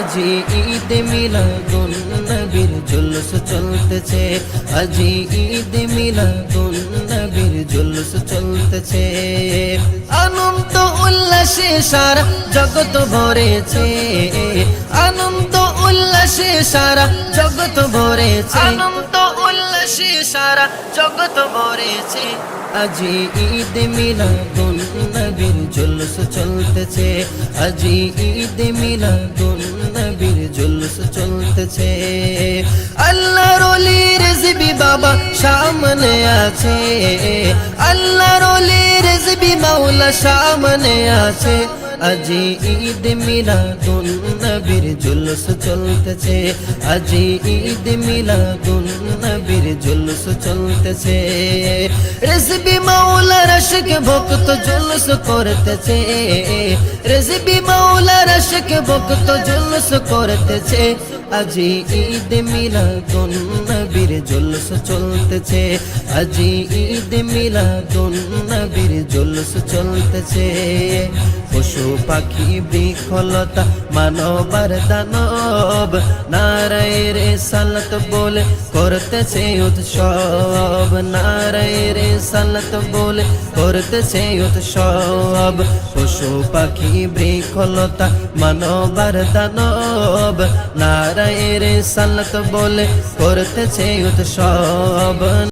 আজি ঈদ মিলাদুন নবীর জুলুস চলতেছে, আজি ঈদ মিলাদুন নবীর জুলুস চলতেছে। আনন্দ উল্লাসে সারা জগৎ ভরেছে, আনন্দ উল্লাসে সারা জগৎ ভরেছে, আনন্দ উল্লাসে সারা জগৎ ভরেছে। আজি ঈদ মিলাদুন নবীর জুলুস চলতেছে, আজি ঈদ মিলাদুন নবীর জুলুস চলতেছে। আল্লাহর ওলি রিজভী বাবা সামনে আছে, আল্লাহর ওলি রিজভী মাওলা সামনে আছে। আজি ঈদ মিলাদুন নবীর জুলুস চলতেছে, আজি ঈদ মিলাদুন নবীর জুলুস চলতেছে। রিজভী মাওলার আশিক ভক্ত জুলুস করতেছে, রিজভী মাওলার আশিক ভক্ত জুলুস করতেছে। আজি ঈদ মিলাদুন নবীর জুলুস চলতেছে, আজি ঈদ মিলাদুন নবীর জুলুস চলতেছে। পশু পাখি বৃক্ষলতা মানবার দানব নারায়ে রিসালাত বলে করতেছে উৎসব, নারায়ে রিসালাত বলে করতেছে উৎসব। পশু পাখি বৃক্ষলতা মানবার দানব নারায়ে রিসালাত বলে করতেছে উৎসব।